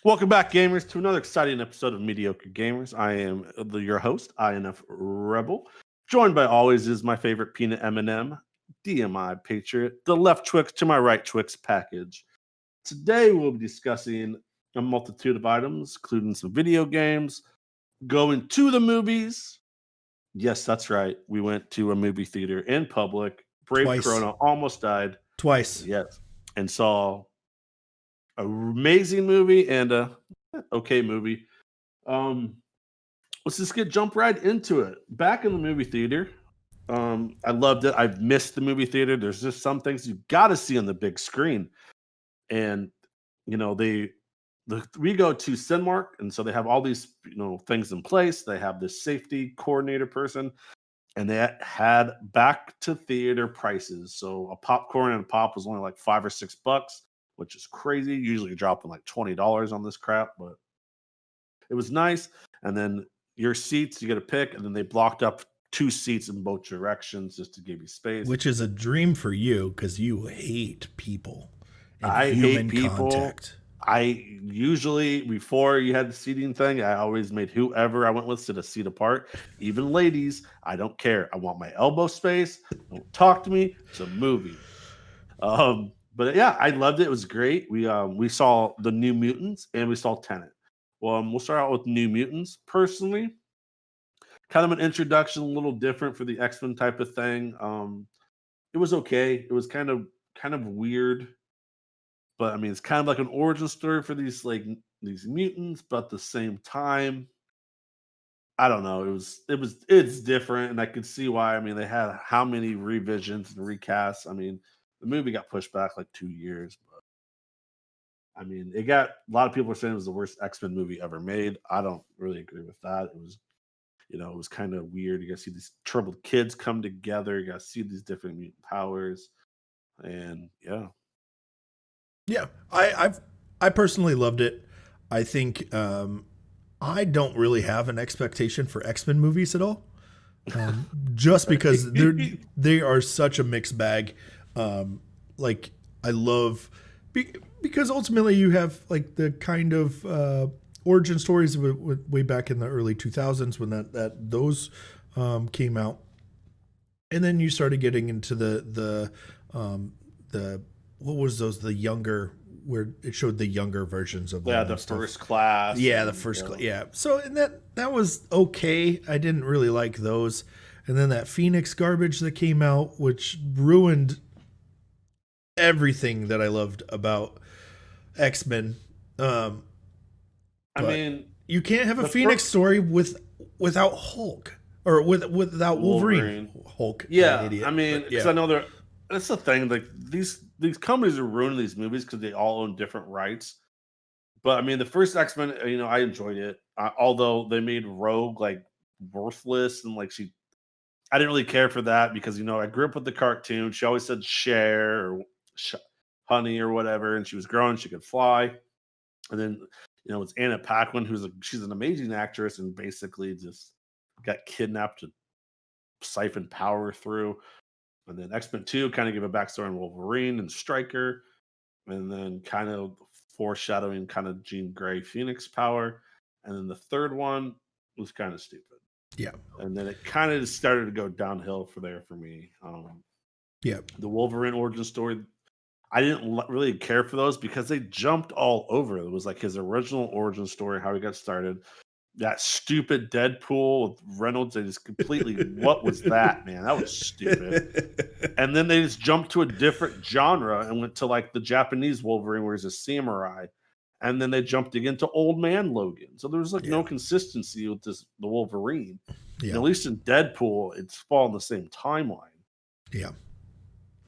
Welcome back, gamers, to another exciting episode of Mediocre Gamers. I am your host, INF Rebel. Joined by always is my favorite peanut M&M, DMI Patriot, the left Twix to my right Twix package. Today we'll be discussing a multitude of items, including some video games, going to the movies. Yes, that's right. We went to a movie theater in public. Brave Twice. Corona almost died. Twice. Yes. And saw an amazing movie and a okay movie. Um, let's just jump right into it. Back in the movie theater, I loved it. I've missed the movie theater. There's just some things you got to see on the big screen, and we go to Cinemark, and so they have all these things in place. They have this safety coordinator person, and they had back to theater prices. So a popcorn and a pop was only like $5 or $6, which is crazy. Usually you're dropping like $20 on this crap, but it was nice. And then your seats, you get a pick, and then they blocked up 2 seats in both directions just to give you space. Which is a dream for you because you hate people and I human hate people. contact. I usually, before you had the seating thing, I always made whoever I went with sit a seat apart. Even ladies, I don't care. I want my elbow space. Don't talk to me. It's a movie. But yeah, I loved it. It was great. We saw the New Mutants and we saw Tenet. Well, we'll start out with New Mutants. Personally, kind of an introduction, a little different for the X-Men type of thing. It was okay. It was kind of weird, but I mean, it's kind of like an origin story for these mutants, but at the same time, I don't know. It's different, and I could see why. I mean, they had how many revisions and recasts. I mean, the movie got pushed back like 2 years, but I mean, a lot of people are saying it was the worst X-Men movie ever made. I don't really agree with that. It was kind of weird. You got to see these troubled kids come together. You got to see these different mutant powers, and yeah. Yeah, I personally loved it. I think I don't really have an expectation for X-Men movies at all, just because they are such a mixed bag. Like I love because ultimately you have like the kind of origin stories way back in the early 2000s when those came out, and then you started getting into the what was those, the younger, where it showed the younger versions of the first class. Yeah, the first class. Yeah. So and that was okay. I didn't really like those. And then that Phoenix garbage that came out, which ruined everything that I loved about X-Men. I mean, you can't have a Phoenix story without Hulk or without Wolverine. Hulk. Yeah, I mean, because I know that's the thing. Like these companies are ruining these movies because they all own different rights. But I mean, the first X-Men, I enjoyed it. Although they made Rogue like worthless and like I didn't really care for that because I grew up with the cartoon. She always said Cher or Honey or whatever, and she was growing. She could fly, and then it's Anna Paquin, she's an amazing actress, and basically just got kidnapped to siphon power through. And then X-Men 2 kind of give a backstory on Wolverine and Stryker, and then kind of foreshadowing kind of Jean Grey Phoenix power. And then the third one was kind of stupid. Yeah. And then it kind of started to go downhill for me. Yeah. The Wolverine origin story, I didn't really care for those because they jumped all over. It was like his original origin story, how he got started. That stupid Deadpool with Reynolds, they just completely, what was that, man? That was stupid. And then they just jumped to a different genre and went to like the Japanese Wolverine where he's a samurai. And then they jumped again to Old Man Logan. So there was no consistency with the Wolverine. Yeah. At least in Deadpool, it's following the same timeline. Yeah.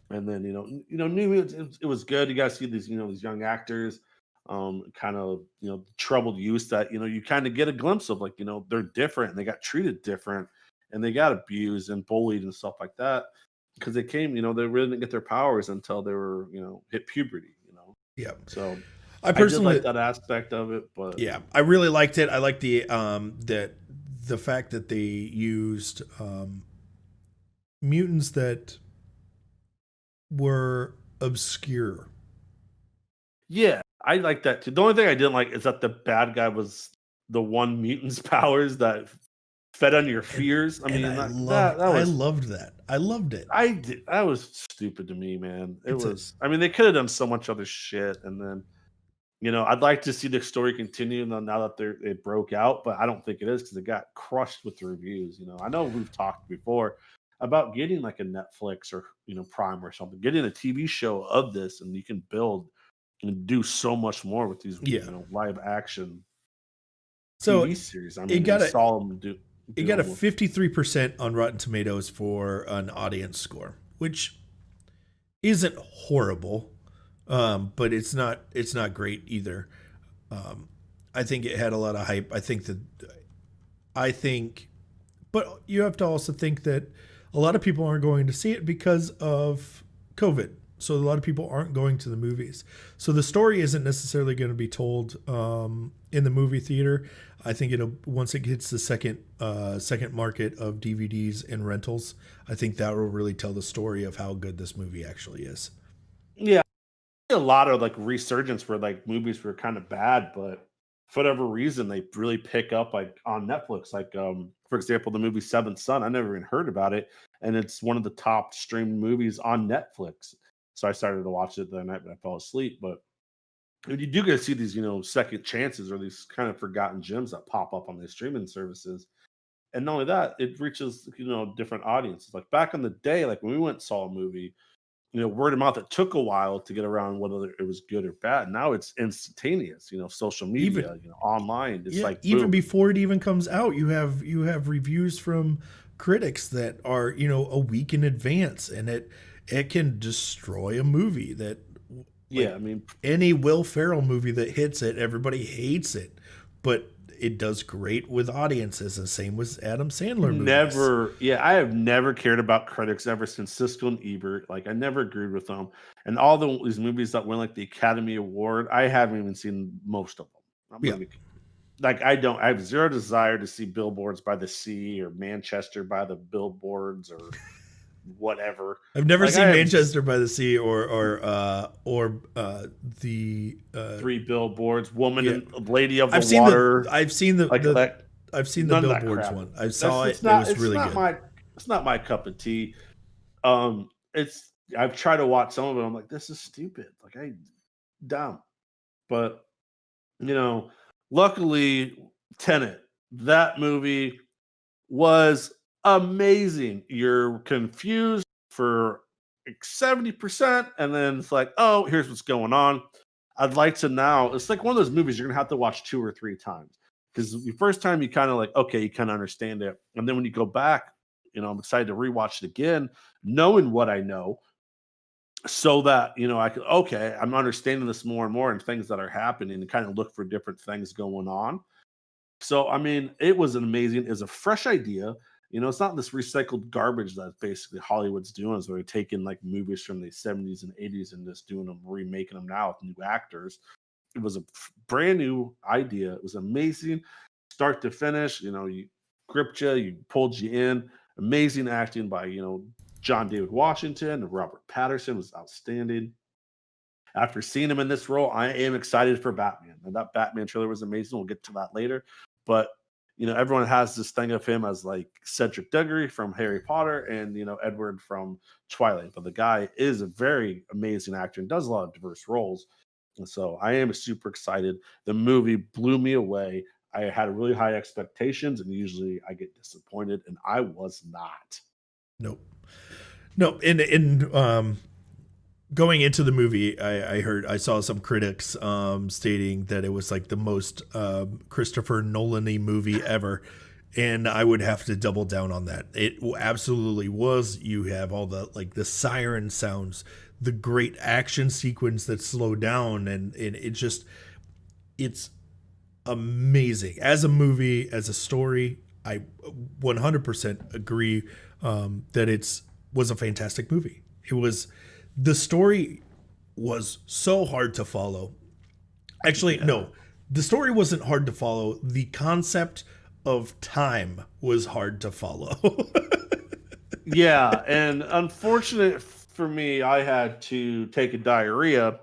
And then, New it was good. You guys see these, these young actors. Kind of troubled youth that you kind of get a glimpse of, like they're different and they got treated different and they got abused and bullied and stuff like that because they came they really didn't get their powers until they were hit puberty. Yeah. So I personally did like that aspect of it, but yeah, I really liked it. I liked the the fact that they used mutants that were obscure. Yeah, I like that too. The only thing I didn't like is that the bad guy was the one mutant's powers that fed on your And fears. I and mean, that I was loved that. I loved it. that was stupid to me, man. It It's a was. I mean, they could have done so much other shit, and then I'd like to see the story continue now that it broke out, but I don't think it is because it got crushed with the reviews. I know we've talked before about getting like a Netflix or Prime or something, getting a TV show of this, and you can build and do so much more with these yeah. live action So TV series. I it mean, we got a saw them it do got a them with 53% on Rotten Tomatoes for an audience score, which isn't horrible, but it's not great either. I think it had a lot of hype. I think, but you have to also think that a lot of people aren't going to see it because of COVID. So a lot of people aren't going to the movies. So the story isn't necessarily going to be told in the movie theater. I think it'll once it hits the second market of DVDs and rentals, I think that will really tell the story of how good this movie actually is. yeah. A lot of like resurgence where like movies were kind of bad, but for whatever reason they really pick up like on Netflix. Like for example, the movie Seventh Son. I never even heard about it, and it's one of the top streamed movies on Netflix. So I started to watch it the other night, but I fell asleep. But you do get to see these, second chances or these kind of forgotten gems that pop up on these streaming services. And not only that, it reaches, different audiences. Like back in the day, like when we went and saw a movie, word of mouth, it took a while to get around whether it was good or bad. Now it's instantaneous, social Even media, online. It's yeah, like even boom. before it even comes out, you have reviews from critics that are a week in advance, and it can destroy a movie that Yeah, like I mean, any Will Ferrell movie that hits it, everybody hates it, but it does great with audiences. The same with Adam Sandler movies. I have never cared about critics ever since Siskel and Ebert. Like, I never agreed with them. And all these movies that win like the Academy Award, I haven't even seen most of them. I'm Yeah, gonna be like, I have zero desire to see Billboards by the Sea or Manchester by the Billboards or whatever. I've never Like, I seen have Manchester by the Sea or the three billboards, woman yeah. and lady of the I've seen the water, I've seen like the that. I've seen the None of that billboards crap. one. I That's saw it. It was really good. it's not my cup of tea. It's I've tried to watch some of it. I'm like, this is stupid. Like I dumb. But you know, luckily, Tenet, that movie was amazing. You're confused for like 70%, and then it's like, oh, here's what's going on. I'd like to now. It's like one of those movies you're gonna have to watch 2 or 3 times because the first time you kind of like, okay, you kind of understand it, and then when you go back, I'm excited to rewatch it again, knowing what I know, so that I could okay, I'm understanding this more and more and things that are happening, and kind of look for different things going on. So, I mean, it was an amazing, it's a fresh idea. It's not this recycled garbage that basically Hollywood's doing, is where they're taking like movies from the 70s and 80s and just doing them, remaking them now with new actors. It was a brand new idea. It was amazing, start to finish. You gripped you, you pulled you in. Amazing acting by, John David Washington and Robert Patterson was outstanding. After seeing him in this role, I am excited for Batman. And that Batman trailer was amazing. We'll get to that later. But everyone has this thing of him as like Cedric Diggory from Harry Potter and Edward from Twilight. But the guy is a very amazing actor and does a lot of diverse roles. And so I am super excited. The movie blew me away. I had really high expectations, and usually I get disappointed, and I was not. Nope. No, in going into the movie, I saw some critics stating that it was like the most Christopher Nolan-y movie ever, and I would have to double down on that. It absolutely was. You have all the siren sounds, the great action sequence that slow down, and it's amazing as a movie, as a story. I 100% agree that was a fantastic movie. It was. The story was so hard to follow. Actually, no, the story wasn't hard to follow. The concept of time was hard to follow. Yeah, and unfortunate for me, I had to take a diarrhea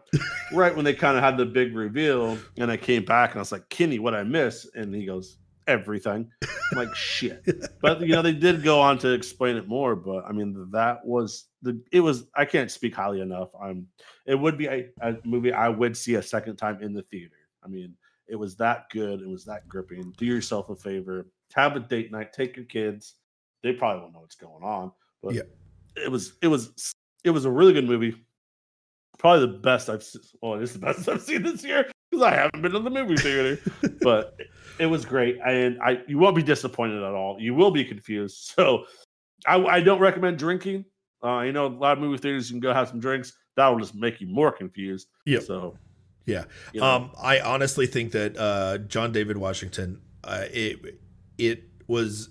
right when they kind of had the big reveal, and I came back and I was like, "Kenny, what I miss?" And he goes, "Everything." I'm like, "Shit." But they did go on to explain it more. But I mean, that was the it was. I can't speak highly enough. It would be a movie I would see a second time in the theater. I mean, it was that good. It was that gripping. Do yourself a favor. Have a date night. Take your kids. They probably won't know what's going on, but Yeah. it was a really good movie. Probably the best I've seen. Well, it is the best I've seen this year because I haven't been to the movie theater. But it was great, and you won't be disappointed at all. You will be confused. So I don't recommend drinking. A lot of movie theaters you can go have some drinks. That will just make you more confused. Yep. So Yeah. you know, I honestly think that John David Washington, it was,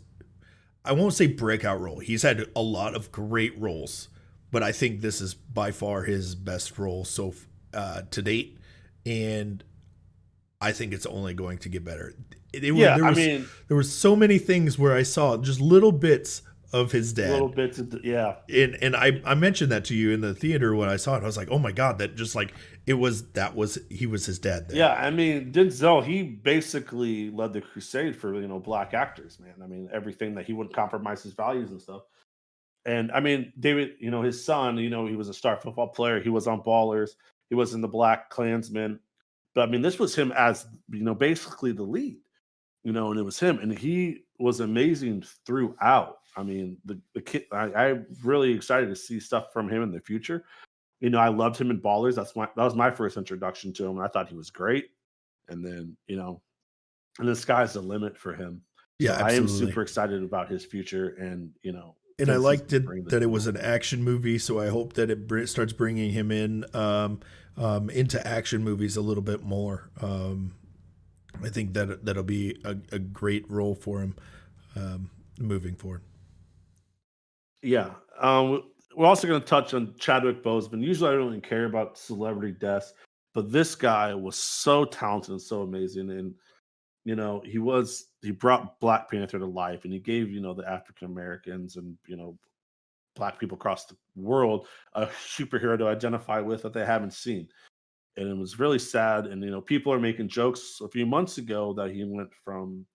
I won't say breakout role. He's had a lot of great roles, but I think this is by far his best role to date, and I think it's only going to get better. yeah. I mean, There were so many things where I saw just little bits of his little dad, bits of yeah. and I mentioned that to you in the theater when I saw it. I was like, oh my god, that just like he was his dad there. Yeah, I mean, Denzel, he basically led the crusade for, black actors, man. I mean, everything that he wouldn't compromise his values and stuff. And I mean, David, his son, he was a star football player. He was on Ballers. He was in the Black Klansman. But I mean, this was him as, basically the lead, and it was him. And he was amazing throughout. I mean, the kid, I'm really excited to see stuff from him in the future. I loved him in Ballers. That was my first introduction to him, and I thought he was great. And then, and the sky's the limit for him. Yeah, So I am absolutely. super excited about his future, and And I since he's liked gonna bring it this that it was along. an action movie, so I hope that starts bringing him in into action movies a little bit more. I think that'll be a great role for him moving forward. Yeah. We're also going to touch on Chadwick Boseman. Usually, I don't really care about celebrity deaths, but this guy was so talented and so amazing, and he brought Black Panther to life, and he gave the African Americans and Black people across the world a superhero to identify with that they haven't seen. And it was really sad. And people are making jokes a few months ago that he went from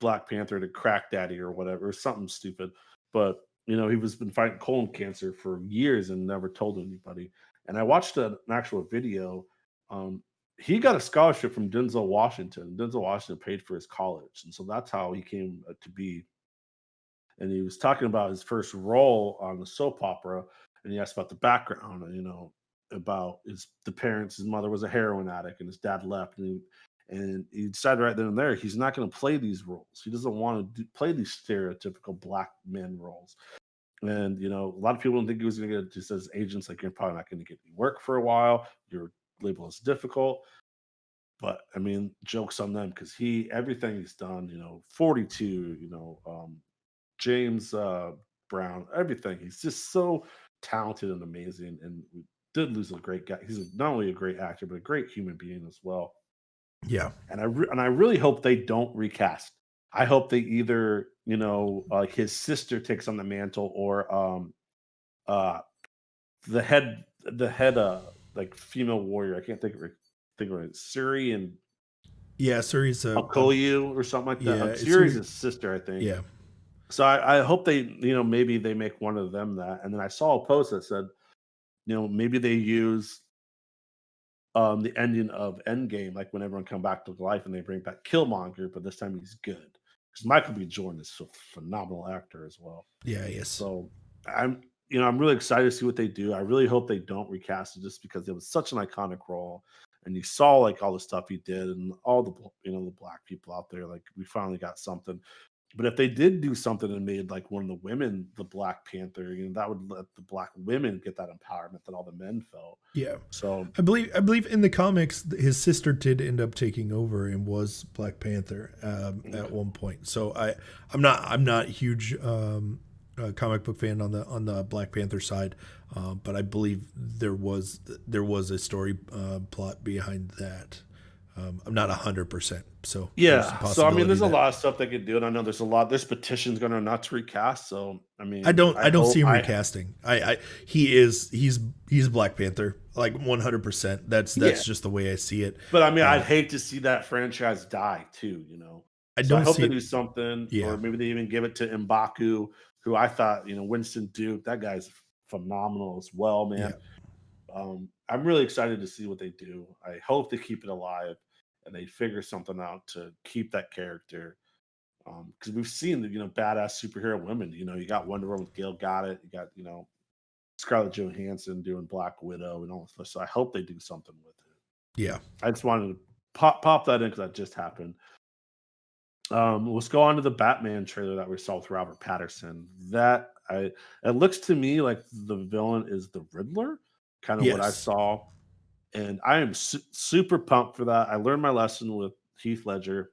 Black Panther to crack daddy or whatever, something stupid. But he was been fighting colon cancer for years and never told anybody. And I watched an actual video. Um, he got a scholarship from Denzel Washington. Denzel Washington paid for his college, and so that's how he came to be. And he was talking about his first role on the soap opera, and he asked about the background, and about the parents. His mother was a heroin addict, and his dad left, and he decided right then and there he's not going to play these roles. He doesn't want to play these stereotypical black men roles. And a lot of people don't think he was going to get just as agents like you're probably not going to get any work for a while. Your label is difficult. But I mean, jokes on them because everything he's done, 42, James Brown, everything. He's just so talented and amazing. And we did lose a great guy. He's not only a great actor, but a great human being as well. Yeah, And I really hope they don't recast. I hope they either, like his sister takes on the mantle, or uh the head like female warrior. I can't think of it. Suri and yeah. So he's Okoye or something like that. yeah. Suri's his sister, I think. Yeah, So I hope they, maybe they make one of them that. And then I saw a post that said, maybe they use the ending of Endgame, like when everyone come back to life and they bring back Killmonger, but this time he's good. Because Michael B. Jordan is a phenomenal actor as well. yeah. Yes. So I'm really excited to see what they do. I really hope they don't recast it just because it was such an iconic role. And you saw like all the stuff he did and all the the black people out there. Like we finally got something. But if they did do something and made like one of the women the Black Panther, that would let the black women get that empowerment that all the men felt. Yeah. So I believe in the comics his sister did end up taking over and was Black Panther at one point. So I'm not a huge comic book fan on the Black Panther side, but I believe there was a story plot behind that. I'm not 100%. So there's a Yeah. So I mean, possibility there's a that lot of stuff they could do, and I know there's petitions going on not to recast. So I mean, I I don't see hope him I recasting. He's Black Panther, like 100%. yeah. That's just the way I see it. But I mean, I'd Uh, hate to see that franchise die too. I So I don't hope see they it. do something, Yeah, or maybe they even give it to M'Baku, who I thought Winston Duke. That guy's phenomenal as well, yeah, man. I'm really excited to see what they do. I hope they keep it alive and they figure something out to keep that character. Because we've seen the badass superhero women. You got Wonder Woman with Gail Gadot. You got Scarlett Johansson doing Black Widow and all this stuff. So I hope they do something with it. yeah. I just wanted to pop that in because that just happened. Let's go on to the Batman trailer that we saw with Robert Patterson. It looks to me like the villain is the Riddler, kind of what I Yes. saw, and I am super pumped for that. I learned my lesson with Heath Ledger.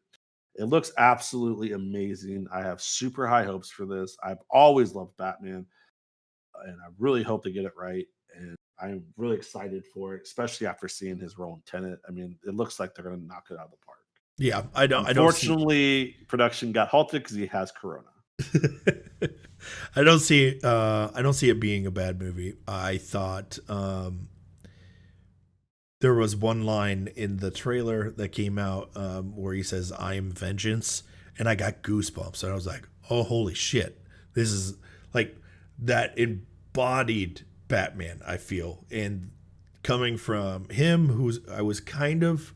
It looks absolutely amazing. I have super high hopes for this. I've always loved Batman, and I really hope they get it right. And I'm really excited for it, especially after seeing his role in Tenet. I mean, it looks like they're going to knock it out of the park. Yeah, I don't see Unfortunately, production got halted because he has corona. I don't see it being a bad movie. I thought there was one line in the trailer that came out where he says "I am vengeance," and I got goosebumps, and I was like, "Oh, holy shit! This is like that embodied Batman." I feel, and coming from him, who's I was kind of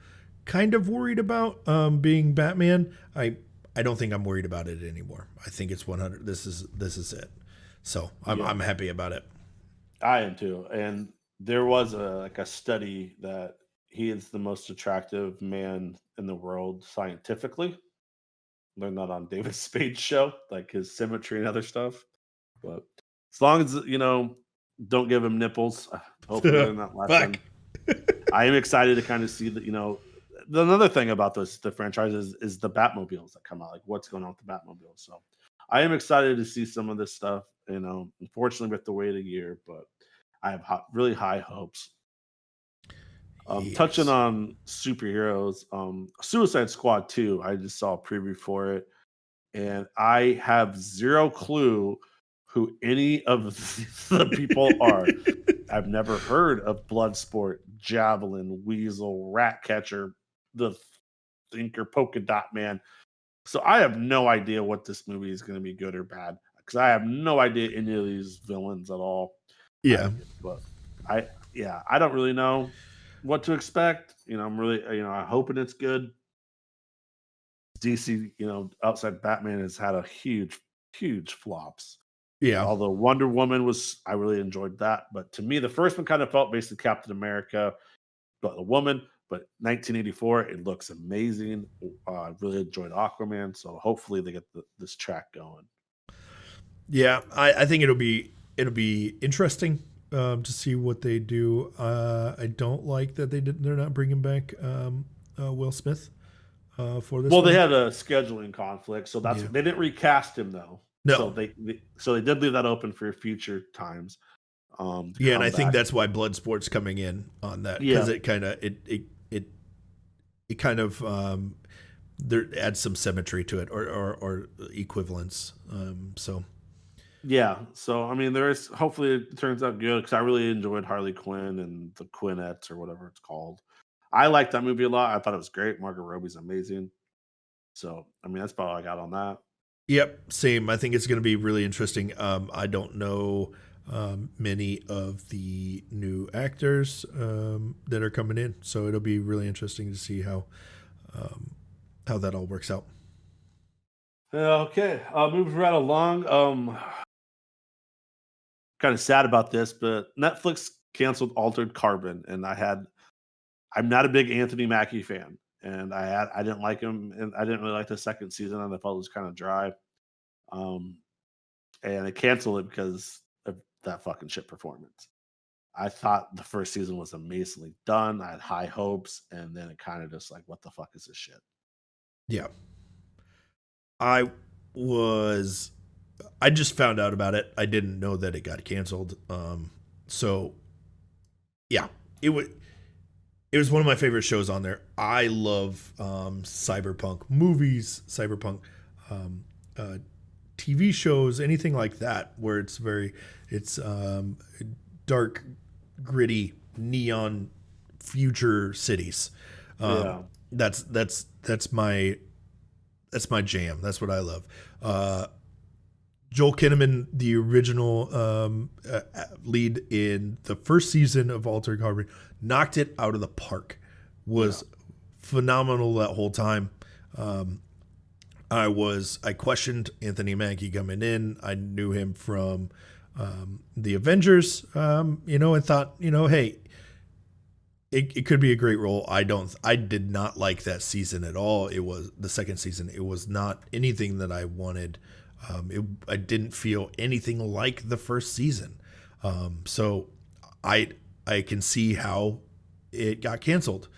worried about being Batman. I don't think I'm worried about it anymore. I think it's 100. This is it. So Yeah, I'm happy about it. I am too. And there was a study that he is the most attractive man in the world scientifically. Learned that on David Spade's show, like his symmetry and other stuff. But as long as don't give him nipples. Hope we learn that Fuck. lesson. I am excited to kind of see that. Another thing about the franchise is the Batmobiles that come out. Like what's going on with the Batmobiles. So I am excited to see some of this stuff. Unfortunately, we have to wait a year, but I have really high hopes. Touching Yes. on superheroes, Suicide Squad 2, I just saw a preview for it, and I have zero clue who any of the people are. I've never heard of Bloodsport, Javelin, Weasel, Ratcatcher, the Thinker, Polka Dot Man. So I have no idea what this movie is going to be, good or bad, because I have no idea any of these villains at all. I, Yeah. but yeah, I don't really know what to expect. I'm really, I'm hoping it's good. DC, outside Batman has had a huge flops. Yeah. Although Wonder Woman I really enjoyed that. But to me, the first one kind of felt basically Captain America, but a woman. But 1984, it looks amazing. I really enjoyed Aquaman. So hopefully they get this track going. Yeah. I think it'll be interesting to see what they do. I don't like that they're not bringing back Will Smith for this Well, they one. had a scheduling conflict, so Yeah. they didn't recast him though. So No. they did leave that open for future times to Yeah, and I come think back. that's why Bloodsport's coming in on that because Yeah, it kind of it kind of there adds some symmetry to it or equivalence. So yeah. So I mean, there is hopefully it turns out good because I really enjoyed Harley Quinn and the Quinettes or whatever it's called. I liked that movie a lot. I thought it was great. Margot Robbie's amazing. So I mean, that's about all I got on that. yep, same. I think it's going to be really interesting. I don't know many of the new actors that are coming in, so it'll be really interesting to see how that all works out. Okay, moving right along. Kind of sad about this, but Netflix canceled Altered Carbon, and I'm not a big Anthony Mackie fan, and I didn't like him, and I didn't really like the second season, and I felt it was kind of dry. Um, and they canceled it because of that fucking shit performance. I thought the first season was amazingly done. I had high hopes, and then it kind of just like, what the fuck is this shit? Yeah, I was. I just found out about it. I didn't know that it got canceled. So yeah, it would. It was one of my favorite shows on there. I love cyberpunk movies, cyberpunk um, uh, TV shows, anything like that, where it's dark, gritty, neon future cities. Um, Yeah. that's my jam. That's what I love. Joel Kinnaman, the original lead in the first season of Altered Carbon, knocked it out of the park. Was phenomenal that whole time. I questioned Anthony Mackie coming in. I knew him from the Avengers, and thought, hey, it could be a great role. I did not like that season at all. It was the second season. It was not anything that I wanted. I didn't feel anything like the first season. So I can see how it got canceled.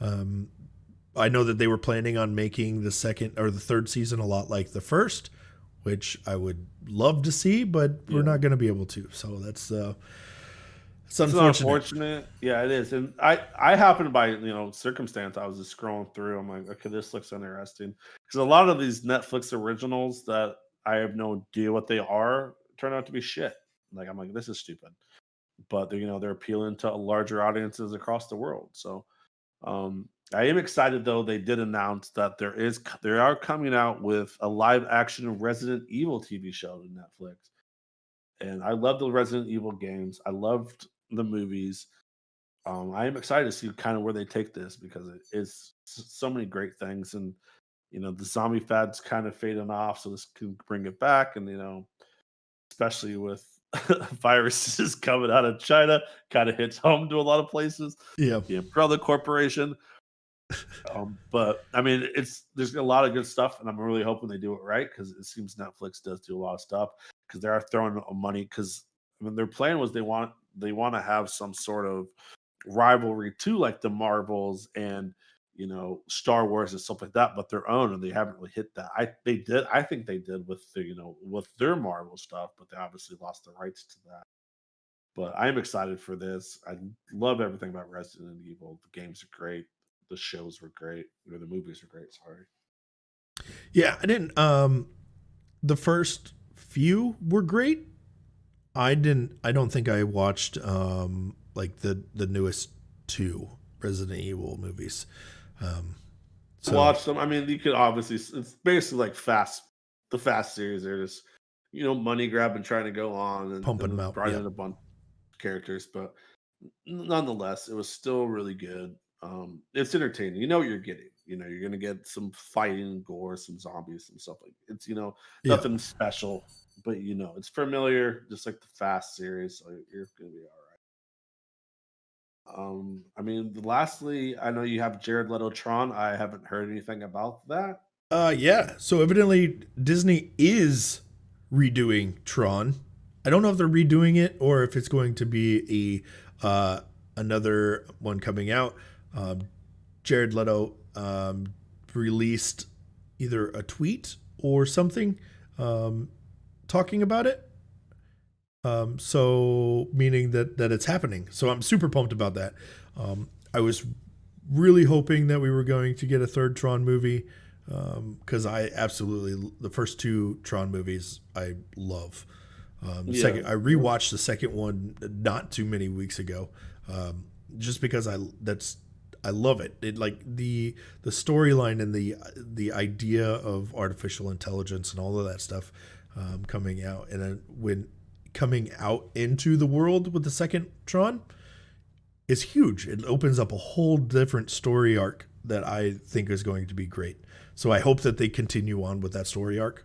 I know that they were planning on making the second or the third season a lot like the first, which I would love to see, but we're not going to be able to. So that's it's unfortunate. Yeah, it is. And I happened by circumstance. I was just scrolling through. I'm like, okay, this looks interesting because a lot of these Netflix originals that I have no idea what they are turn out to be shit. Like I'm like, this is stupid. But they're appealing to larger audiences across the world. So I am excited though. They did announce that they are coming out with a live action Resident Evil TV show to Netflix. And I love the Resident Evil games. I loved the movies. I am excited to see kind of where they take this because it is so many great things, and the zombie fad's kind of fading off, so this can bring it back, and especially with viruses coming out of China, kind of hits home to a lot of places. Yeah. The Umbrella Corporation. But I mean, there's a lot of good stuff, and I'm really hoping they do it right because it seems Netflix does do a lot of stuff because they are throwing money. Because I mean, their plan was they want to have some sort of rivalry to like the Marvels and Star Wars and stuff like that, but their own, and they haven't really hit that. I think they did with with their Marvel stuff, but they obviously lost the rights to that. But I am excited for this. I love everything about Resident Evil. The games are great. The shows were great. Or the movies were great. Sorry. Yeah, I didn't. The first few were great. I don't think I watched like the newest two Resident Evil movies. Watch them. I mean, you could obviously. It's basically like the Fast series. They're just money grabbing, trying to go on and Pumping them out. bringing in a bunch of characters, but nonetheless, it was still really good. It's entertaining. You know what you're getting. You're gonna get some fighting, gore, some zombies, some stuff like it's nothing special, but it's familiar, just like the Fast series. So you're gonna be all right. I mean, lastly, I know you have Jared Leto Tron. I haven't heard anything about that. Yeah. So evidently Disney is redoing Tron. I don't know if they're redoing it or if it's going to be another one coming out. Jared Leto released either a tweet or something talking about it. So meaning that it's happening. So I'm super pumped about that. I was really hoping that we were going to get a third Tron movie because the first two Tron movies I love. Second, I rewatched the second one not too many weeks ago, just because I love it. It like the storyline and the idea of artificial intelligence and all of that stuff coming out, and then when coming out into the world with the second Tron is huge. It opens up a whole different story arc that I think is going to be great. So I hope that they continue on with that story arc,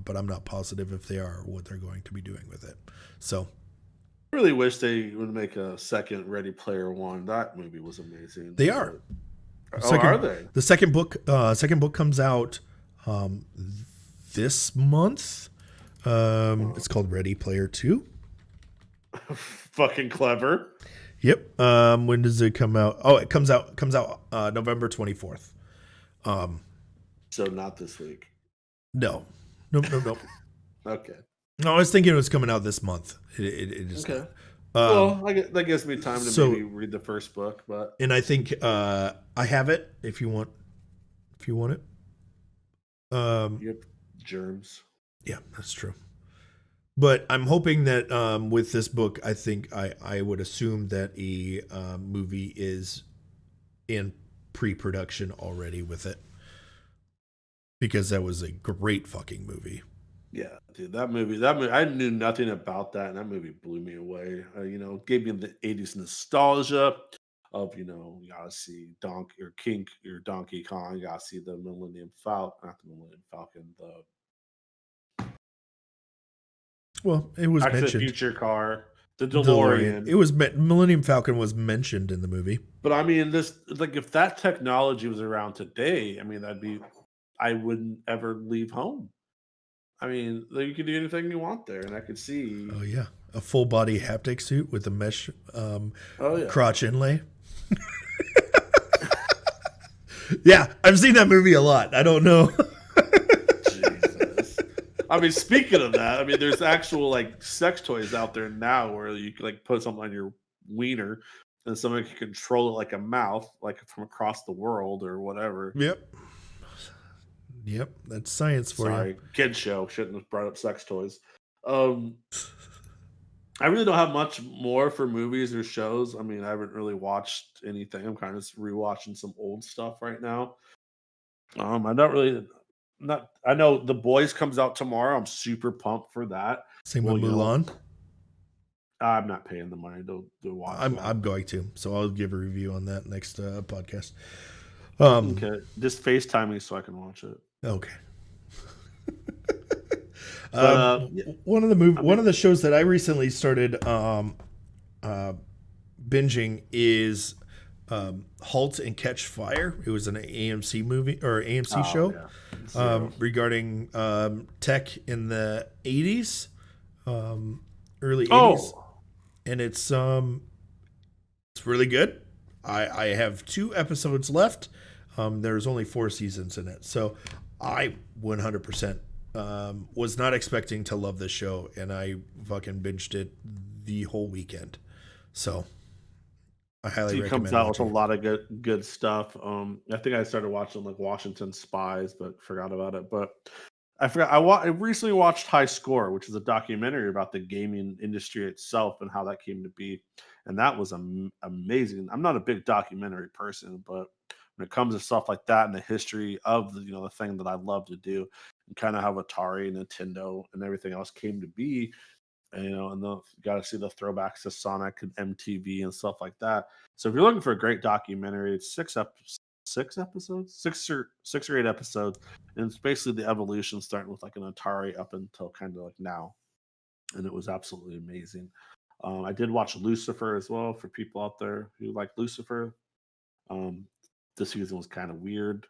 but I'm not positive if they are or what they're going to be doing with it. So I really wish they would make a second Ready Player One. That movie was amazing. They are. Are they? The second book comes out this month. It's called Ready Player 2. Fucking clever. Yep. When does it come out? Oh, it comes out November 24th. So not this week. No. Okay. No, I was thinking it was coming out this month. It is. Okay. Um, That gives me time to so, maybe read the first book, but and I think I have it if you want it. Um, you have germs. yeah, that's true. But I'm hoping that with this book, I think I would assume that a movie is in pre-production already with it, because that was a great fucking movie. Yeah, dude, that movie, I knew nothing about that, and that movie blew me away. Gave me the '80s nostalgia of you gotta see Donkey or King or Donkey Kong, you gotta see the Millennium Falcon, not the Millennium Falcon, the Well, it was Back to the mentioned. Future car, the DeLorean. DeLorean. It was Millennium Falcon was mentioned in the movie. But I mean, this like if that technology was around today, I mean, I wouldn't ever leave home. I mean, like, you can do anything you want there, and I could see. Oh yeah, a full body haptic suit with a mesh Oh yeah, crotch inlay. Yeah, I've seen that movie a lot. I don't know. Jesus. I mean, speaking of that, I mean, there's actual like sex toys out there now where you can like put something on your wiener, and someone can control it like a mouth, like from across the world or whatever. Yep. Yep, that's science for you. Sorry, kid show. Shouldn't have brought up sex toys. Um, I really don't have much more for movies or shows. I mean, I haven't really watched anything. I'm kind of just rewatching some old stuff right now. I don't really not I know The Boys comes out tomorrow. I'm super pumped for that. Same with Well, Mulan. I'm not paying the money to watch that. I'm going to, so I'll give a review on that next podcast. Okay, just FaceTime me so I can watch it. Okay. But yeah, I One mean, of the shows that I recently started binging is *Halt and Catch Fire*. It was an AMC movie or AMC oh show yeah, zero. regarding tech in the '80s, early '80s, Oh, and it's really good. I have 2 episodes left. There's only 4 seasons in it, so I 100% was not expecting to love this show, and I fucking binged it the whole weekend. So I highly he comes recommend out with a watching it. lot of good stuff. I think I started watching like Washington Spies, but forgot about it. But I forgot. I recently watched High Score, which is a documentary about the gaming industry itself and how that came to be, and that was amazing. I'm not a big documentary person, but when it comes to stuff like that and the history of the thing that I love to do, and kind of how Atari, Nintendo, and everything else came to be, and the got to see the throwbacks to Sonic and MTV and stuff like that. So if you're looking for a great documentary, it's 6 episodes, 6 or 8 episodes, and it's basically the evolution starting with like an Atari up until kind of like now, and it was absolutely amazing. I did watch Lucifer as well for people out there who like Lucifer. Um, this season was kind of weird,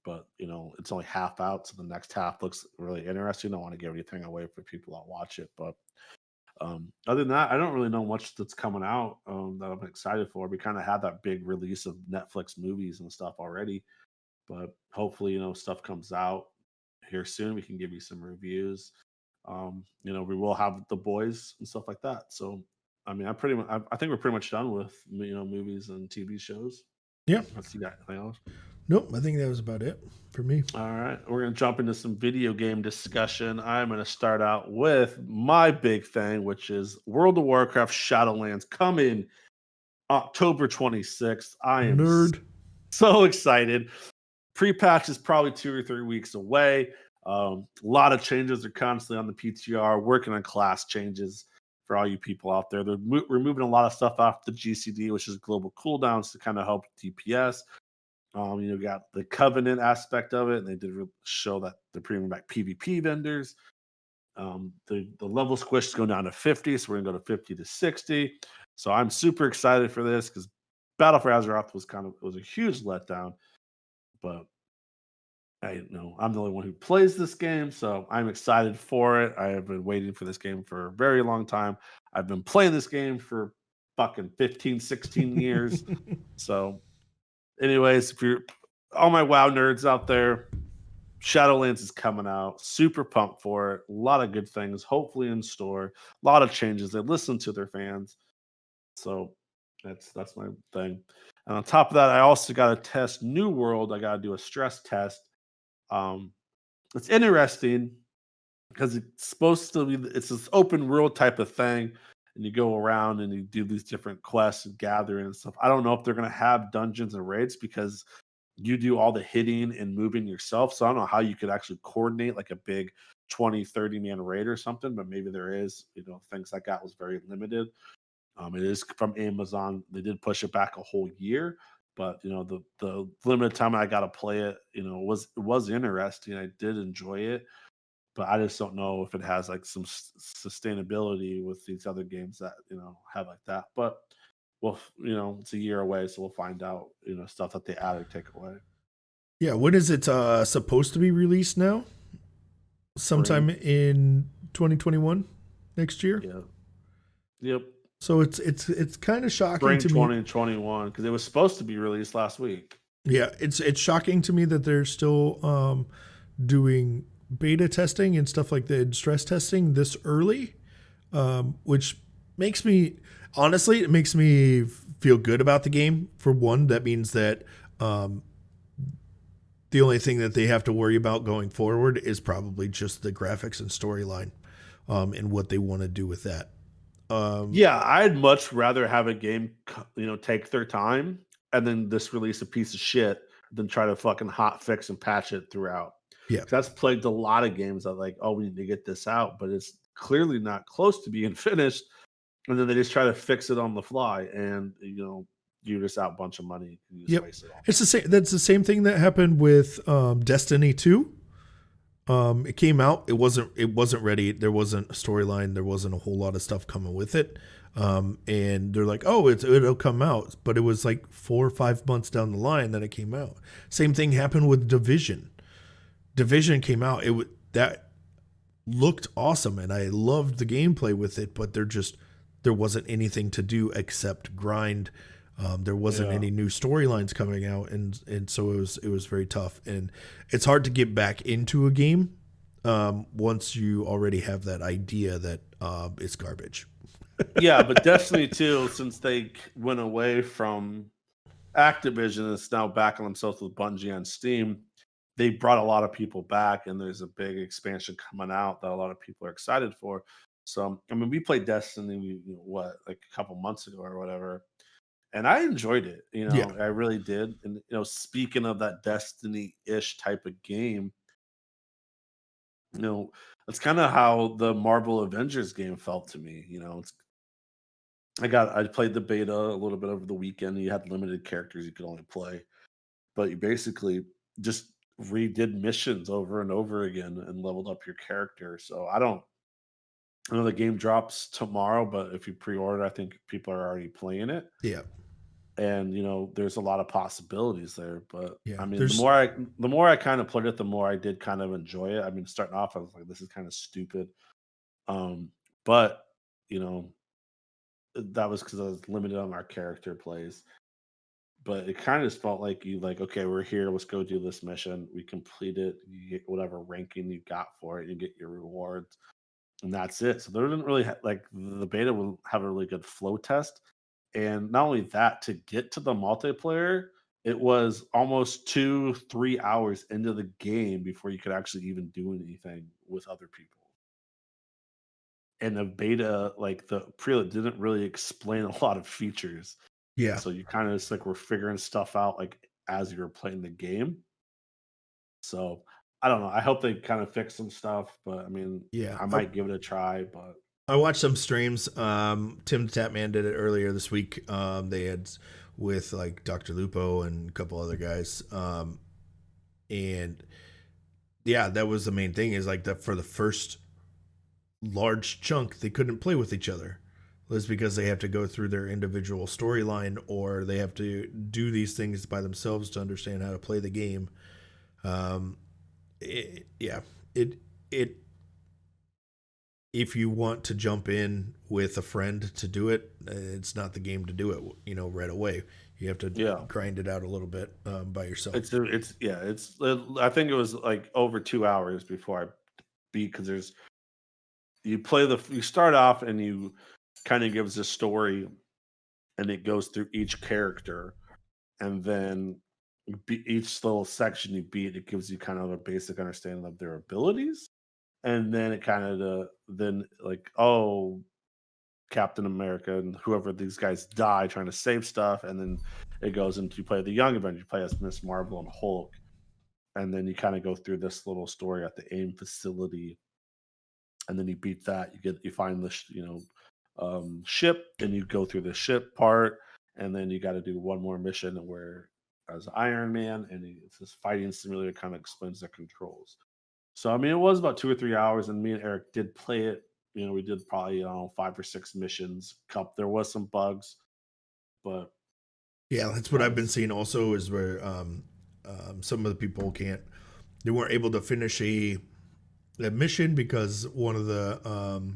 but it's only half out, so the next half looks really interesting. I don't want to give anything away for people that watch it, but other than that, I don't really know much that's coming out that I'm excited for. We kind of had that big release of Netflix movies and stuff already, but hopefully, stuff comes out here soon. We can give you some reviews. We will have the boys and stuff like that. So, I mean, I think we're pretty much done with movies and TV shows. Yeah. Let's see that anything else. Nope. I think that was about it for me. All right, we're going to jump into some video game discussion. I'm going to start out with my big thing, which is World of Warcraft Shadowlands coming October 26th. I am Nerd. so excited. Pre-patch is probably 2 or 3 weeks away. A lot of changes are constantly on the PTR, working on class changes for all you people out there. They're removing a lot of stuff off the GCD, which is global cooldowns to kind of help DPS. Got the covenant aspect of it, and they did show that they're bringing back PvP vendors. The level squish is going down to 50, so we're gonna go to 50 to 60. So I'm super excited for this because Battle for Azeroth was a huge letdown, but I'm the only one who plays this game, so I'm excited for it. I have been waiting for this game for a very long time. I've been playing this game for fucking 15, 16 years. So anyways, if you're all my WoW nerds out there, Shadowlands is coming out. Super pumped for it. A lot of good things, hopefully in store. A lot of changes. They listen to their fans. So that's my thing. And on top of that, I also got to test New World. I got to do a stress test. Um, it's interesting because it's supposed to be it's this open world type of thing, and you go around and you do these different quests and gathering and stuff. I don't know if they're gonna have dungeons and raids because you do all the hitting and moving yourself. So I don't know how you could actually coordinate like a big 20, 30 man raid or something, but maybe there is, things like that was very limited. It is from Amazon. They did push it back a whole year, but the limited time I got to play it, was interesting. I did enjoy it, but I just don't know if it has like some sustainability with these other games that have like that. But well, it's a year away, so we'll find out. Stuff that they add or take away. Yeah, when is it supposed to be released now? Sometime Spring. in 2021 next year. Yeah. Yep. So it's kind of shocking Spring to me. 2021 because it was supposed to be released last week. Yeah, it's shocking to me that they're still doing beta testing and stuff like that, stress testing this early, which makes me honestly, it makes me feel good about the game. For one, that means that the only thing that they have to worry about going forward is probably just the graphics and storyline, and what they want to do with that. Yeah, I'd much rather have a game, take their time and then just release a piece of shit than try to fucking hot fix and patch it throughout. Yeah, 'Cause that's plagued a lot of games that like, oh, we need to get this out, but it's clearly not close to being finished. And then they just try to fix it on the fly, and you just out a bunch of money. You just yep. waste it all. It's the same. That's the same thing that happened with Destiny 2. It came out. It wasn't ready. There wasn't a storyline. There wasn't a whole lot of stuff coming with it. And they're like, oh, it'll come out, but it was like 4 or 5 months down the line that it came out. Same thing happened with Division. Division came out. That looked awesome, and I loved the gameplay with it. But there wasn't anything to do except grind. There wasn't Yeah. any new storylines coming out, and so it was very tough, and it's hard to get back into a game once you already have that idea that it's garbage. Yeah, but Destiny 2, since they went away from Activision, it's now back on themselves with Bungie on Steam. They brought a lot of people back, and there's a big expansion coming out that a lot of people are excited for. So, I mean, we played Destiny, like a couple months ago or whatever, and I enjoyed it. Yeah, I really did. And speaking of that Destiny-ish type of game, that's kind of how the Marvel Avengers game felt to me. I played the beta a little bit over the weekend. You had limited characters you could only play, but you basically just redid missions over and over again and leveled up your character. So I know the game drops tomorrow, but if you pre-order, I think people are already playing it. yeah, And there's a lot of possibilities there. But yeah. I mean, There's the more I kind of played it, the more I did kind of enjoy it. I mean, starting off, I was like, this is kind of stupid. But you know, that was because I was limited on our character plays. But it kind of just felt like okay, we're here, let's go do this mission. We complete it, you get whatever ranking you got for it, you get your rewards, and that's it. So there didn't really like the beta will have a really good flow test. And not only that, to get to the multiplayer, it was almost 2-3 hours into the game before you could actually even do anything with other people. And the beta, like the preload, didn't really explain a lot of features. yeah, So you kind of just like were figuring stuff out like as you were playing the game. So I don't know. I hope they kind of fix some stuff, but I mean, yeah. I might give it a try. But I watched some streams. Tim the Tapman did it earlier this week. They had with like Dr. Lupo and a couple other guys. And yeah, that was the main thing is like that for the first large chunk, they couldn't play with each other. It was because they have to go through their individual storyline or they have to do these things by themselves to understand how to play the game. Yeah, it if you want to jump in with a friend to do it, it's not the game to do it, right away. You have to Yeah. grind it out a little bit by yourself. I think it was like over 2 hours before I beat, because you start off and you kind of gives a story, and it goes through each character, and then each little section you beat, it gives you kind of a basic understanding of their abilities, and then it kind of then like, oh, Captain America and whoever these guys die trying to save stuff, and then it goes into, you play the Young Avengers, you play as Miss Marvel and Hulk, and then you kind of go through this little story at the AIM facility, and then you beat that. You find the ship, and you go through the ship part, and then you got to do one more mission where as Iron Man, and it's this fighting simulator, kind of explains the controls. So I mean, it was about 2 or 3 hours, and me and Eric did play it. We did probably 5 or 6 missions. There was some bugs, but Yeah, that's what I've been seeing also is where some of the people they weren't able to finish a mission because one of the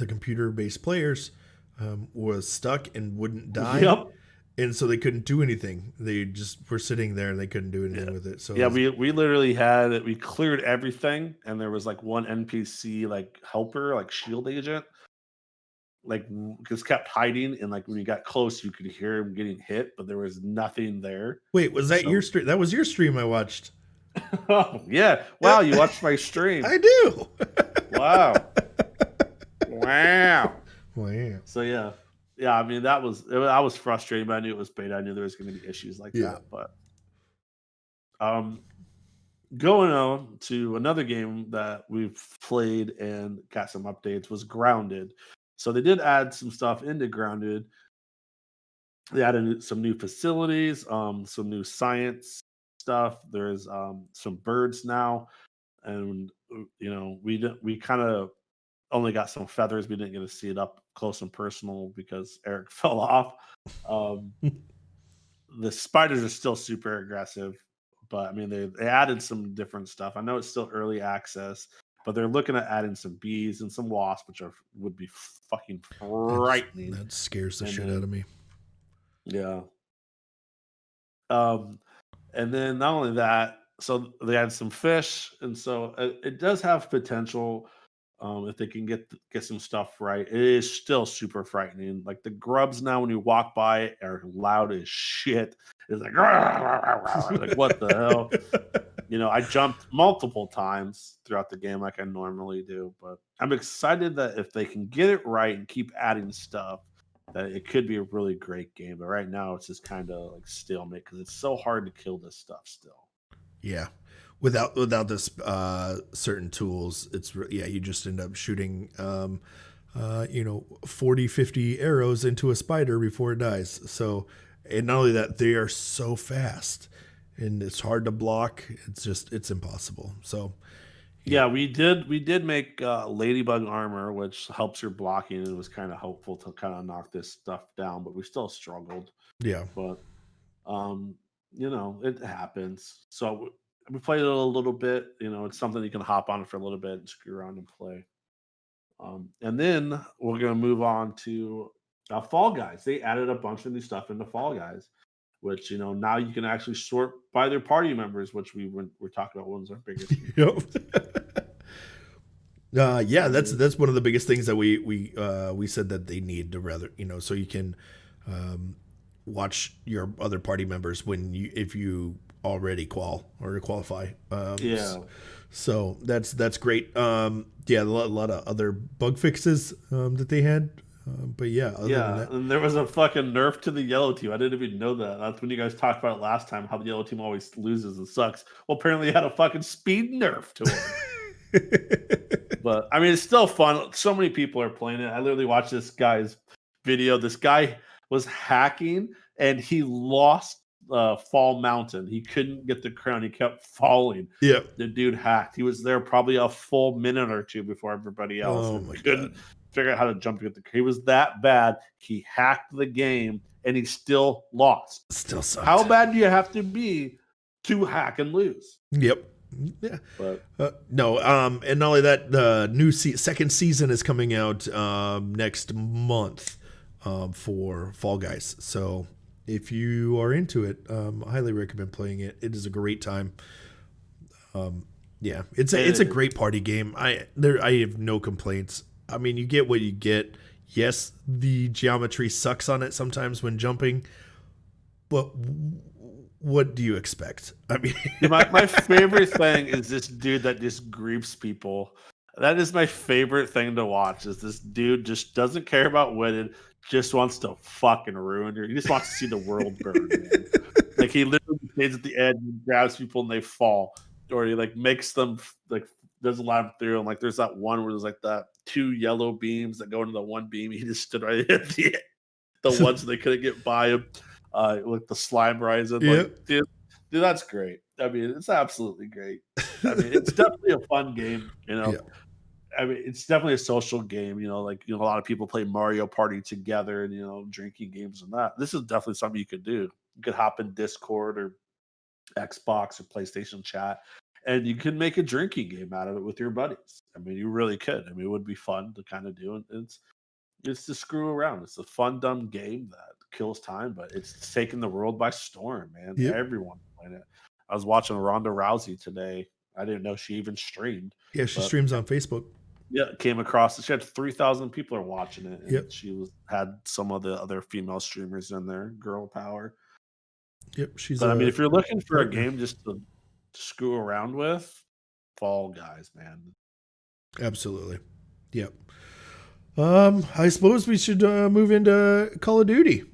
computer based players was stuck and wouldn't die. Yep. And so they couldn't do anything. They just were sitting there and they couldn't do anything with it. So yeah, we literally we cleared everything, and there was like one NPC like helper, like shield agent, like just kept hiding, and like when you got close, you could hear him getting hit, but there was nothing there. Wait, was that your stream? That was your stream I watched. Oh yeah! Wow, you watched my stream. I do. Wow. Wow. Wow. So yeah. I mean, I was frustrated, but I knew it was beta. I knew there was going to be issues like that. But going on to another game that we've played and got some updates was Grounded. So they did add some stuff into Grounded. They added some new facilities, some new science stuff. There's some birds now, and we kind of only got some feathers. We didn't get to see it up close and personal because Eric fell off. The spiders are still super aggressive, but I mean, they added some different stuff. I know it's still early access, but they're looking at adding some bees and some wasps, which would be fucking frightening. That scares the shit out of me. Yeah. And then not only that, so they had some fish, and so it does have potential. If they can get some stuff right, it is still super frightening. Like the grubs now, when you walk by, are loud as shit. It's like, like what the hell? I jumped multiple times throughout the game like I normally do, but I'm excited that if they can get it right and keep adding stuff, that it could be a really great game. But right now, it's just kind of like stalemate because it's so hard to kill this stuff still. Yeah. Without this certain tools, you just end up shooting 40, 50 arrows into a spider before it dies. So, and not only that, they are so fast and it's hard to block. It's impossible. So yeah, we did make ladybug armor, which helps your blocking, and it was kind of helpful to kind of knock this stuff down, but we still struggled. Yeah. But it happens. So we played it a little bit. It's something you can hop on for a little bit and screw around and play. And then we're going to move on to Fall Guys. They added a bunch of new stuff into Fall Guys, which, now you can actually sort by their party members, which we're talking about. One's our biggest. Yep. That's one of the biggest things that we said that they need to rather, so you can watch your other party members if you already qualify. So that's great. A lot of other bug fixes that they had. But yeah, than that, and there was a fucking nerf to the yellow team. I didn't even know that. That's when you guys talked about it last time, how the yellow team always loses and sucks. Well, apparently, they had a fucking speed nerf to it. But I mean, it's still fun. So many people are playing it. I literally watched this guy's video. This guy was hacking, and he lost Fall Mountain. He couldn't get the crown. He kept falling. Yeah, the dude hacked. He was there probably a full minute or two before everybody else. Oh my God. Figure out how to jump to get the. He was that bad. He hacked the game and he still lost. Still sucked. How bad do you have to be to hack and lose? Yep. Yeah. But no. And not only that, the new second season is coming out next month for Fall Guys. So If you are into it, I highly recommend playing it. It is a great time. Yeah, it's a And great party game. I have no complaints. I mean, you get what you get. Yes, the geometry sucks on it sometimes when jumping, but what do you expect? I mean, my favorite thing is this dude that just griefs people. That is my favorite thing to watch. Is this dude just doesn't care about winning, just wants to fucking ruin you. He just wants to see the world burn, man. Like he literally stays at the edge and grabs people and they fall, or he like makes them like doesn't let them through. And like there's that one where there's like that two yellow beams that go into the one beam. He just stood right at the ones they couldn't get by him. With the slime rising, like yep, dude, that's great. I mean, it's absolutely great. I mean, it's definitely a fun game. yeah, I mean, it's definitely a social game. Like a lot of people play Mario Party together, and drinking games and that. This is definitely something you could do. You could hop in Discord or Xbox or PlayStation chat, and you can make a drinking game out of it with your buddies. I mean, you really could. I mean, it would be fun to kind of do, and it's to screw around. It's a fun, dumb game that kills time, but it's taking the world by storm, man. yep, Everyone's playing it. I was watching Ronda Rousey today. I didn't know she even streamed, yeah. She but streams on Facebook. yeah, came across. She had 3,000 people are watching it, and Yep, she had some of the other female streamers in there. Girl power. yep. She's But I mean, a if you're looking for a partner. game just to screw around with, Fall Guys, man. Absolutely. Yep. I suppose we should move into Call of Duty.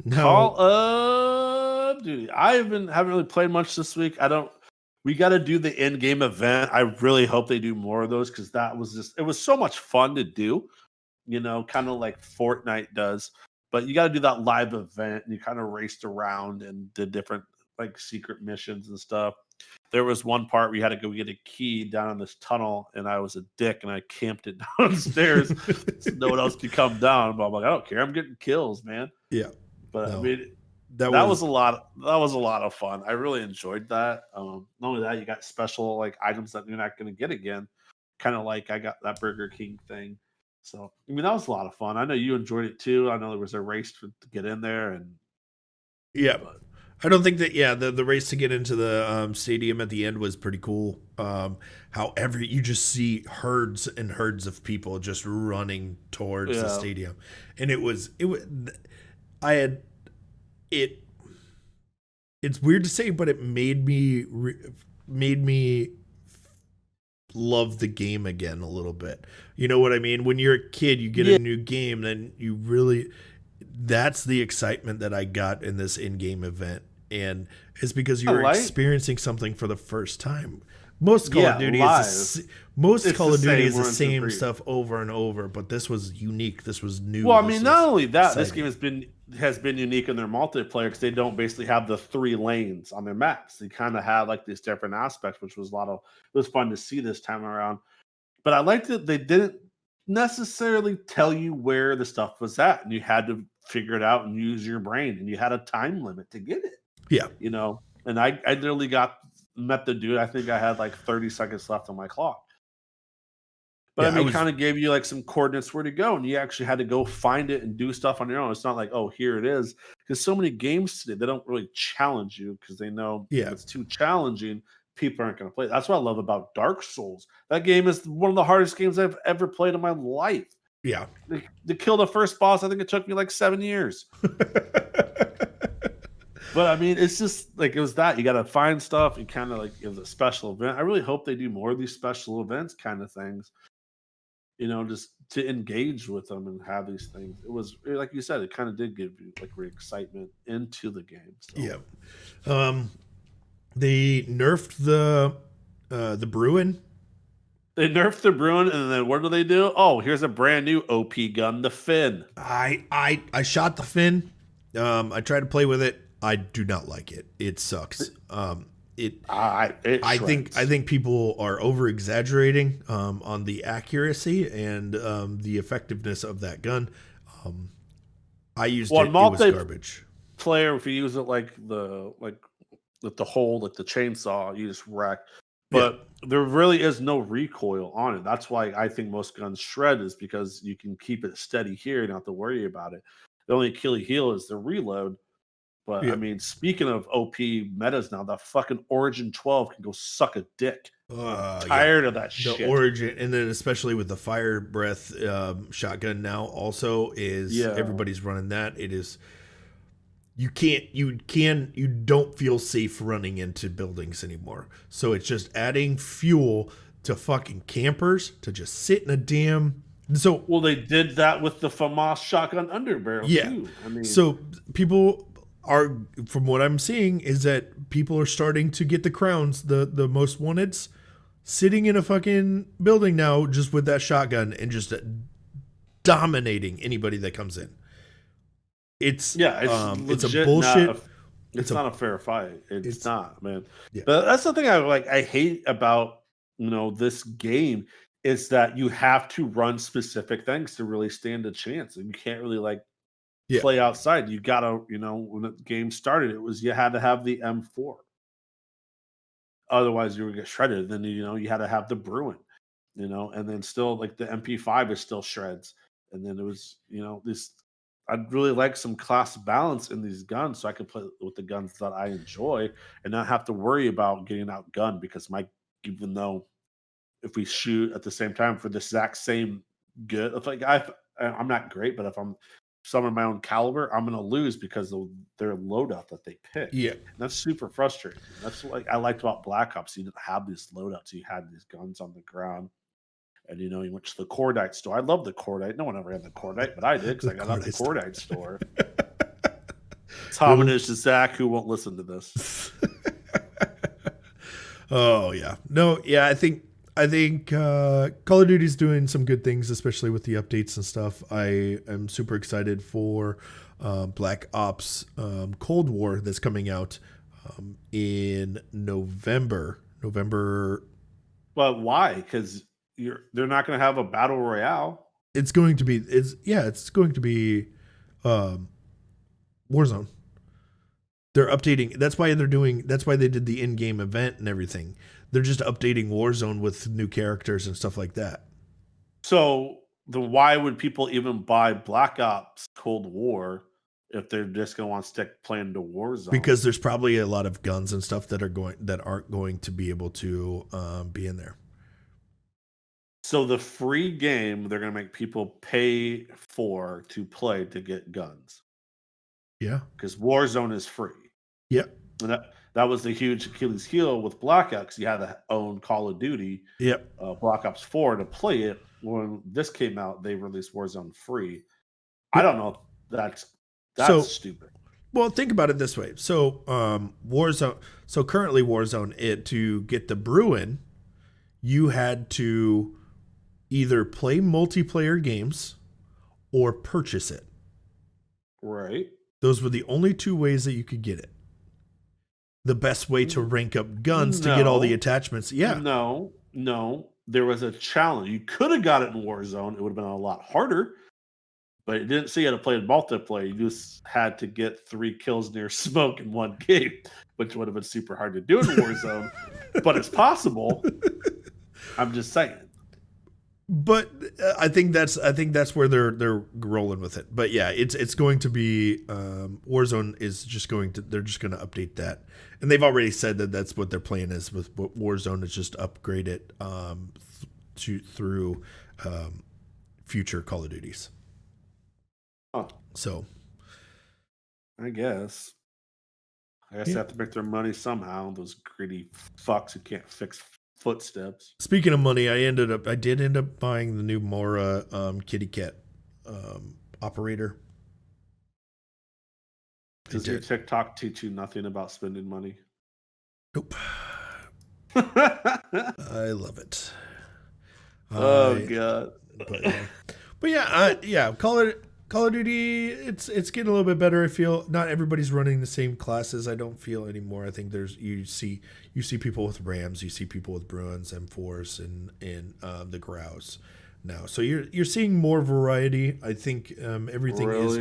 Now, Call of Duty. Haven't really played much this week. I don't. We got to do the in game event. I really hope they do more of those because it was so much fun to do. Kind of like Fortnite does. But you got to do that live event, and you kind of raced around and did different like secret missions and stuff. There was one part where you had to go get a key down in this tunnel, and I was a dick, and I camped it downstairs so no one else could come down. But I'm like, I don't care. I'm getting kills, man. yeah, But I no, mean, that that was was a lot. That was a lot of fun. I really enjoyed that. Not only that, you got special like items that you're not going to get again. Kind of like I got that Burger King thing. So I mean, that was a lot of fun. I know you enjoyed it too. I know there was a race to get in there, and yeah. but I don't think that the race to get into the stadium at the end was pretty cool. However, you just see herds and herds of people just running towards the yeah, stadium, and it was I had it. It's weird to say, but it made me love the game again a little bit. You know what I mean? When you're a kid, you get a yeah. new game, then you really that's the excitement that I got in this in-game event. And it's because I you're like experiencing something for the first time. Most Call of yeah Duty live. most It's Call the of Duty same is the one, two, same three. stuff over and over, but this was unique. This was Well, new. I This mean, not was only that, this game exciting. has been unique in their multiplayer because they don't basically have the 3 lanes on their maps. They kind of had like these different aspects, which was it was fun to see this time around. But I liked that they didn't necessarily tell you where the stuff was at, and you had to figure it out and use your brain, and you had a time limit to get it. Yeah. And I literally met the dude. I think I had like 30 seconds left on my clock. But I Yeah, I mean, was kind of gave you like some coordinates where to go, and you actually had to go find it and do stuff on your own. It's not like, oh, here it is. Because so many games today, they don't really challenge you because they know if yeah. it's too challenging, people aren't going to play it. That's what I love about Dark Souls. That game is one of the hardest games I've ever played in my life. Yeah. To kill the first boss, I think it took me like 7 years. But I mean, it's just like it was that you got to find stuff. You kind of like it was a special event. I really hope they do more of these special events kind of things. Just to engage with them and have these things. It was like you said, it kind of did give you like excitement into the game. So Yeah. Um they nerfed the Bruin. they nerfed the Bruin, and then what do? Oh, here's a brand new OP gun, the Finn. I shot the Finn. I tried to play with it. I do not like it. It sucks. I think people are over exaggerating on the accuracy and the effectiveness of that gun. I used Well, it. It was garbage. multiplayer, if you use it like with the hole, like the chainsaw, you just wreck. Yeah. But there really is no recoil on it. That's why I think most guns shred is because you can keep it steady here, and not have to worry about it. The only Achilles heel is the reload. But Yeah. I mean, speaking of OP metas now, that fucking Origin 12 can go suck a dick. I'm tired of that The shit. Origin, and then especially with the fire breath shotgun now, also is Yeah. everybody's running that. It is you don't feel safe running into buildings anymore. So it's just adding fuel to fucking campers to just sit in a damn. So Well, they did that with the FAMAS shotgun underbarrel yeah, too. I mean, so people are, from what I'm seeing, is that people are starting to get the crowns, the most wanteds, sitting in a fucking building now just with that shotgun and just dominating anybody that comes in. It's it's a legit bullshit. it's not a fair fight. It's not, man. Yeah. But that's the thing I hate about this game is that you have to run specific things to really stand a chance, and you can't really play outside. You gotta, when the game started, it was you had to have the M4. Otherwise, you would get shredded. Then you had to have the Bruin, and then still like the MP5 is still shreds. And then it was this. I'd really like some class balance in these guns, so I could play with the guns that I enjoy and not have to worry about getting outgunned because even though if we shoot at the same time for the exact same good, if I'm not great, but if I'm someone my own caliber, I'm gonna lose because of their loadout that they pick. Yeah. And that's super frustrating. That's what I liked about Black Ops. You didn't have these loadouts. You had these guns on the ground. And you went to the Cordite store. I love the Cordite. No one ever had the Cordite, but I did because I got out the Cordite store. It's homage to Zach, who won't listen to this. Oh yeah, no, yeah. I think Call of Duty's doing some good things, especially with the updates and stuff. I am super excited for Black Ops Cold War that's coming out in November. But why? Because they're not going to have a battle royale. It's going to be Warzone. They're updating. That's why they did the in-game event and everything. They're just updating Warzone with new characters and stuff like that. So why would people even buy Black Ops Cold War if they're just going to want to stick playing to Warzone? Because there's probably a lot of guns and stuff that aren't going to be able to be in there. So the free game, they're going to make people pay to play to get guns. Yeah. Because Warzone is free. Yeah. And that was the huge Achilles heel with Black Ops. You had to own Call of Duty, Yep. Black Ops 4 to play it. When this came out, they released Warzone free. Yep. I don't know. That's stupid. Well, think about it this way. So Warzone. So currently Warzone, to get the Bruin, you had to either play multiplayer games or purchase it. Right. Those were the only two ways that you could get it. The best way to rank up guns to get all the attachments. Yeah. No. There was a challenge. You could have got it in Warzone. It would have been a lot harder. But it didn't say you had to play in multiplayer. You just had to get 3 kills near smoke in one game, which would have been super hard to do in Warzone. But it's possible. I'm just saying. But I think that's where they're rolling with it. But yeah, it's going to be Warzone is just they're just going to update that, and they've already said that that's what their plan is with Warzone is just upgrade it through future Call of Duties. Oh, so I guess they have to make their money somehow. Those greedy fucks who can't fix footsteps. Speaking of money, I did end up buying the new Mora kitty cat operator. Does your TikTok teach you nothing about spending money? Nope. I love it. Oh god. But yeah, Call of Duty, it's getting a little bit better. I feel not everybody's running the same classes. I don't feel anymore. I think you see people with Rams, you see people with Bruins, M4s, and the Grouse now. So you're seeing more variety. I think everything is.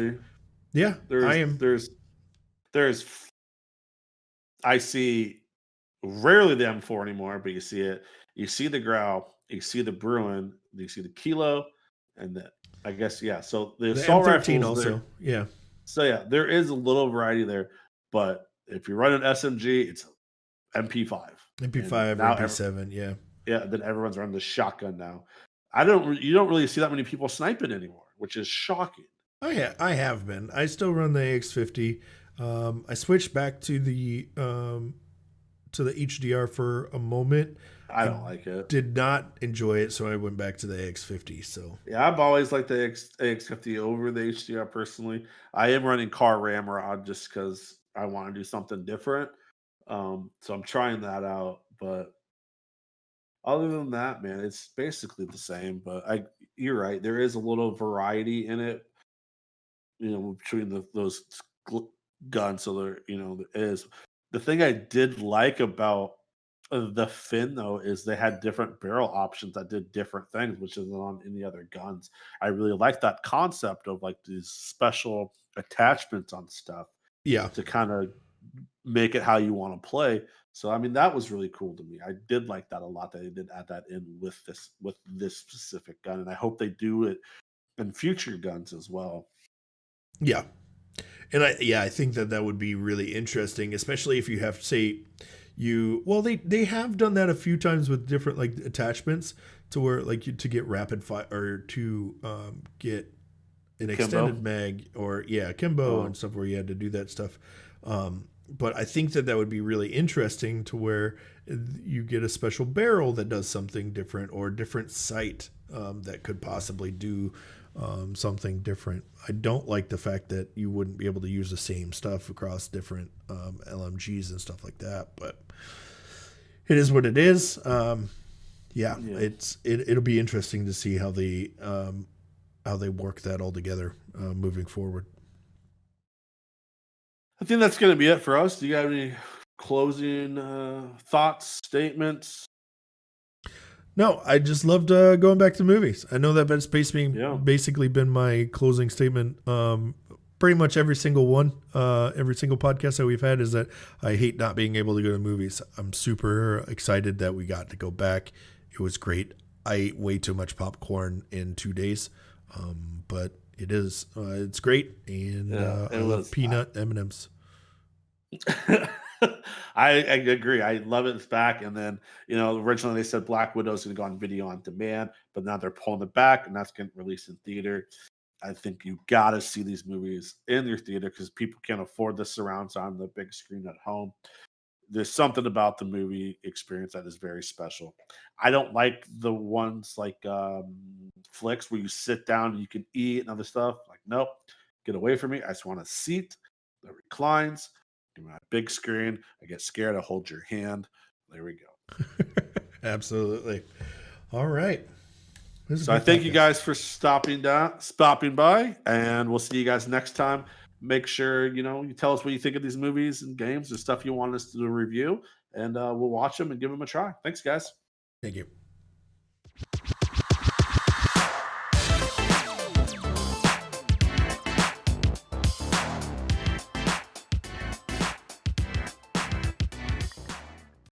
Yeah, I see rarely the M4 anymore, but you see it. You see the Growl, you see the Bruin, you see the Kilo, and the. I guess, yeah. So the assault M13 rifles also, there. yeah. So yeah, there is a little variety there. But if you're running SMG, it's MP5. And MP5 or now, MP7, yeah. yeah, then everyone's running the shotgun now. You don't really see that many people sniping anymore, which is shocking. I have been. I still run the AX50. I switched back to the HDR for a moment. I I don't like it. did not enjoy it, so I went back to the AX50. So Yeah, I've always liked the AX50 over the HDR personally. I am running car ramrod just because I want to do something different. So I'm trying that out. But other than that, man, it's basically the same. But you're right. There is a little variety in it, between those guns. So there is the thing I did like about the Fin though is they had different barrel options that did different things, which isn't on any other guns. I really like that concept of like these special attachments on stuff yeah, to kind of make it how you want to play. So I mean that was really cool to me. I did like that a lot that they did add that in with this specific gun, and I hope they do it in future guns as well. yeah. And I think that would be really interesting, especially if you have, say, they have done that a few times with different like attachments to where like to get rapid fire or to get an extended Kimbo. mag or Kimbo and Oh, stuff where you had to do that stuff. But I think that would be really interesting to where you get a special barrel that does something different or a different sight that could possibly do something different. I don't like the fact that you wouldn't be able to use the same stuff across different LMGs and stuff like that, but it is what it is. Yeah, yeah. it'll be interesting to see how they work that all together moving forward. I think that's going to be it for us. Do you have any closing thoughts, statements? No, I just loved going back to movies. I know that that's Yeah. basically been my closing statement. Pretty much every single one, every single podcast that we've had is that I hate not being able to go to movies. I'm super excited that we got to go back. It was great. I ate way too much popcorn in 2 days, but it's great, and Yeah, I it love was. peanut M&Ms. I agree. I love it's back. And then, originally they said Black Widow's going to go on video on demand, but now they're pulling it back and that's getting released in theater. I think you got to see these movies in your theater because people can't afford the surround sound on the big screen at home. There's something about the movie experience that is very special. I don't like the ones like flicks where you sit down and you can eat and other stuff. Like, nope, get away from me. I just want a seat that reclines. Give me my big screen. I get scared. I hold your hand. There we go. Absolutely. All right. This is So a I good thank you podcast. guys for stopping by, and we'll see you guys next time. Make sure you tell us what you think of these movies and games and stuff you want us to review, and we'll watch them and give them a try. Thanks, guys. Thank you.